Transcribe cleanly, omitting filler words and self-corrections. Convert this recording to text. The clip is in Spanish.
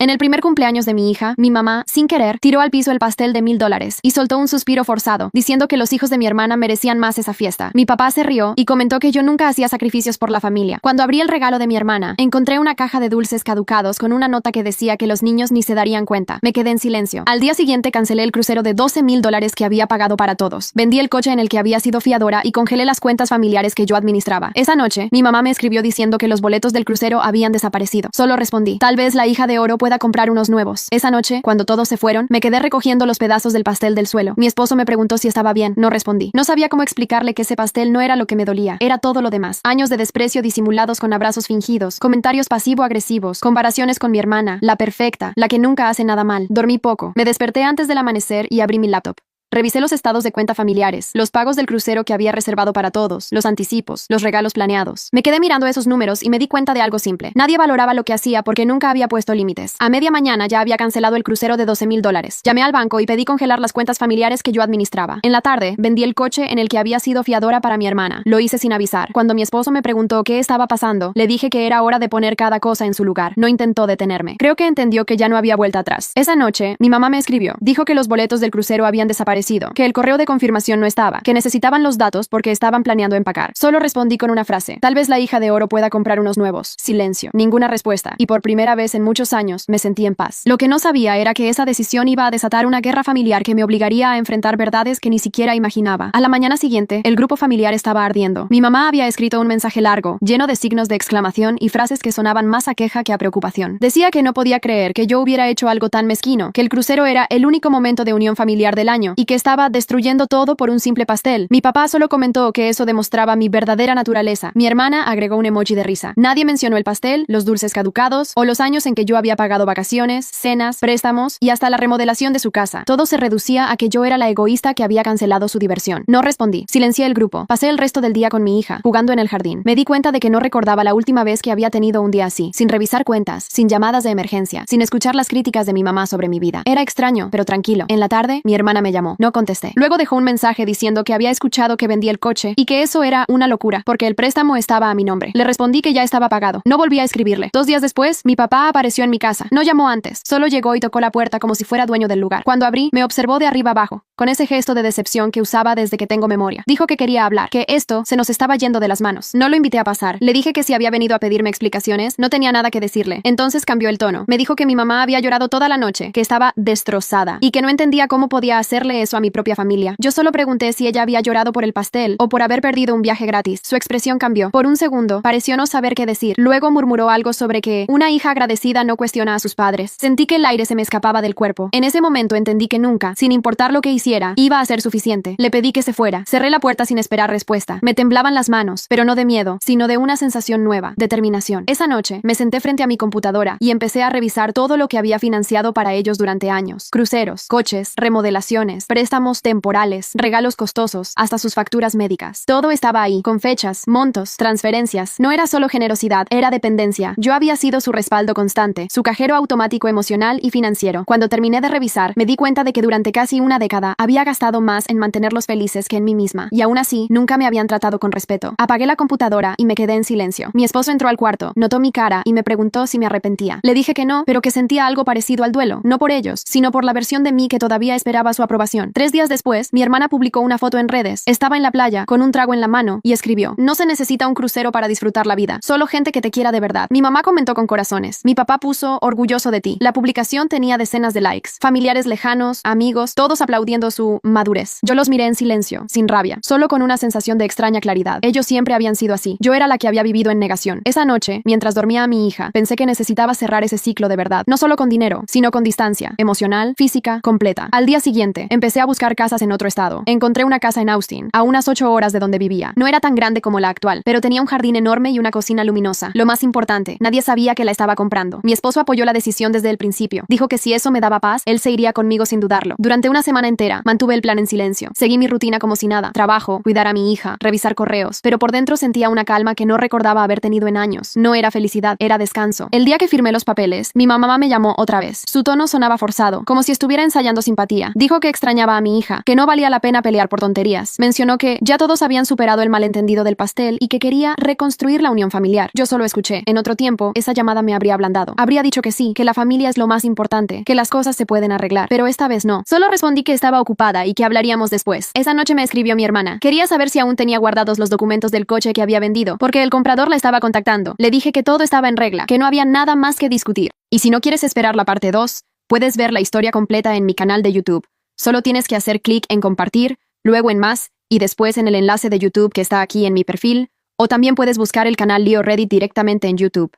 En el primer cumpleaños de mi hija, mi mamá, sin querer, tiró al piso el pastel de $1000 y soltó un suspiro forzado, diciendo que los hijos de mi hermana merecían más esa fiesta. Mi papá se rió y comentó que yo nunca hacía sacrificios por la familia. Cuando abrí el regalo de mi hermana, encontré una caja de dulces caducados con una nota que decía que los niños ni se darían cuenta. Me quedé en silencio. Al día siguiente cancelé el crucero de $12,000 que había pagado para todos. Vendí el coche en el que había sido fiadora y congelé las cuentas familiares que yo administraba. Esa noche, mi mamá me escribió diciendo que los boletos del crucero habían desaparecido. Solo respondí: tal vez la hija de oro pueda comprar unos nuevos. Esa noche, cuando todos se fueron, me quedé recogiendo los pedazos del pastel del suelo. Mi esposo me preguntó si estaba bien. No respondí. No sabía cómo explicarle que ese pastel no era lo que me dolía. Era todo lo demás. Años de desprecio disimulados con abrazos fingidos, comentarios pasivo-agresivos, comparaciones con mi hermana, la perfecta, la que nunca hace nada mal. Dormí poco. Me desperté antes del amanecer y abrí mi laptop. Revisé los estados de cuenta familiares, los pagos del crucero que había reservado para todos, los anticipos, los regalos planeados. Me quedé mirando esos números y me di cuenta de algo simple. Nadie valoraba lo que hacía porque nunca había puesto límites. A media mañana ya había cancelado el crucero de $12,000. Llamé al banco y pedí congelar las cuentas familiares que yo administraba. En la tarde, vendí el coche en el que había sido fiadora para mi hermana. Lo hice sin avisar. Cuando mi esposo me preguntó qué estaba pasando, le dije que era hora de poner cada cosa en su lugar. No intentó detenerme. Creo que entendió que ya no había vuelta atrás. Esa noche, mi mamá me escribió. Dijo que los boletos del crucero habían desaparecido, que el correo de confirmación no estaba, que necesitaban los datos porque estaban planeando empacar. Solo respondí con una frase: tal vez la hija de oro pueda comprar unos nuevos. Silencio. Ninguna respuesta. Y por primera vez en muchos años, me sentí en paz. Lo que no sabía era que esa decisión iba a desatar una guerra familiar que me obligaría a enfrentar verdades que ni siquiera imaginaba. A la mañana siguiente, el grupo familiar estaba ardiendo. Mi mamá había escrito un mensaje largo, lleno de signos de exclamación y frases que sonaban más a queja que a preocupación. Decía que no podía creer que yo hubiera hecho algo tan mezquino, que el crucero era el único momento de unión familiar del año y que estaba destruyendo todo por un simple pastel. Mi papá solo comentó que eso demostraba mi verdadera naturaleza. Mi hermana agregó un emoji de risa. Nadie mencionó el pastel, los dulces caducados o los años en que yo había pagado vacaciones, cenas, préstamos y hasta la remodelación de su casa. Todo se reducía a que yo era la egoísta que había cancelado su diversión. No respondí. Silencié el grupo. Pasé el resto del día con mi hija, jugando en el jardín. Me di cuenta de que no recordaba la última vez que había tenido un día así, sin revisar cuentas, sin llamadas de emergencia, sin escuchar las críticas de mi mamá sobre mi vida. Era extraño, pero tranquilo. En la tarde, mi hermana me llamó. No contesté. Luego dejó un mensaje diciendo que había escuchado que vendí el coche y que eso era una locura, porque el préstamo estaba a mi nombre. Le respondí que ya estaba pagado. No volví a escribirle. 2 días después, mi papá apareció en mi casa. No llamó antes. Solo llegó y tocó la puerta como si fuera dueño del lugar. Cuando abrí, me observó de arriba abajo, con ese gesto de decepción que usaba desde que tengo memoria. Dijo que quería hablar, que esto se nos estaba yendo de las manos. No lo invité a pasar. Le dije que si había venido a pedirme explicaciones, no tenía nada que decirle. Entonces cambió el tono. Me dijo que mi mamá había llorado toda la noche, que estaba destrozada y que no entendía cómo podía hacerle eso a mi propia familia. Yo solo pregunté si ella había llorado por el pastel o por haber perdido un viaje gratis. Su expresión cambió. Por un segundo, pareció no saber qué decir. Luego murmuró algo sobre que una hija agradecida no cuestiona a sus padres. Sentí que el aire se me escapaba del cuerpo. En ese momento entendí que nunca, sin importar lo que hiciera, iba a ser suficiente. Le pedí que se fuera. Cerré la puerta sin esperar respuesta. Me temblaban las manos, pero no de miedo, sino de una sensación nueva, determinación. Esa noche, me senté frente a mi computadora y empecé a revisar todo lo que había financiado para ellos durante años. Cruceros, coches, remodelaciones, préstamos temporales, regalos costosos, hasta sus facturas médicas. Todo estaba ahí, con fechas, montos, transferencias. No era solo generosidad, era dependencia. Yo había sido su respaldo constante, su cajero automático emocional y financiero. Cuando terminé de revisar, me di cuenta de que durante casi una década había gastado más en mantenerlos felices que en mí misma. Y aún así, nunca me habían tratado con respeto. Apagué la computadora y me quedé en silencio. Mi esposo entró al cuarto, notó mi cara y me preguntó si me arrepentía. Le dije que no, pero que sentía algo parecido al duelo. No por ellos, sino por la versión de mí que todavía esperaba su aprobación. 3 días después, mi hermana publicó una foto en redes. Estaba en la playa, con un trago en la mano, y escribió: no se necesita un crucero para disfrutar la vida, solo gente que te quiera de verdad. Mi mamá comentó con corazones. Mi papá puso: orgulloso de ti. La publicación tenía decenas de likes. Familiares lejanos, amigos, todos aplaudiendo su madurez. Yo los miré en silencio, sin rabia, solo con una sensación de extraña claridad. Ellos siempre habían sido así. Yo era la que había vivido en negación. Esa noche, mientras dormía a mi hija, pensé que necesitaba cerrar ese ciclo de verdad, no solo con dinero, sino con distancia, emocional, física, completa. Al día siguiente, empecé a buscar casas en otro estado. Encontré una casa en Austin, a unas 8 horas de donde vivía. No era tan grande como la actual, pero tenía un jardín enorme y una cocina luminosa. Lo más importante, nadie sabía que la estaba comprando. Mi esposo apoyó la decisión desde el principio. Dijo que si eso me daba paz, él se iría conmigo sin dudarlo. Durante una semana entera, espera, mantuve el plan en silencio. Seguí mi rutina como si nada. Trabajo, cuidar a mi hija, revisar correos. Pero por dentro sentía una calma que no recordaba haber tenido en años. No era felicidad, era descanso. El día que firmé los papeles, mi mamá me llamó otra vez. Su tono sonaba forzado, como si estuviera ensayando simpatía. Dijo que extrañaba a mi hija, que no valía la pena pelear por tonterías. Mencionó que ya todos habían superado el malentendido del pastel y que quería reconstruir la unión familiar. Yo solo escuché. En otro tiempo, esa llamada me habría ablandado. Habría dicho que sí, que la familia es lo más importante, que las cosas se pueden arreglar. Pero esta vez no. Solo respondí que estaba ocupada y que hablaríamos después. Esa noche me escribió mi hermana. Quería saber si aún tenía guardados los documentos del coche que había vendido, porque el comprador la estaba contactando. Le dije que todo estaba en regla, que no había nada más que discutir. Y si no quieres esperar la parte 2, puedes ver la historia completa en mi canal de YouTube. Solo tienes que hacer clic en compartir, luego en más, y después en el enlace de YouTube que está aquí en mi perfil, o también puedes buscar el canal Leo Reddit directamente en YouTube.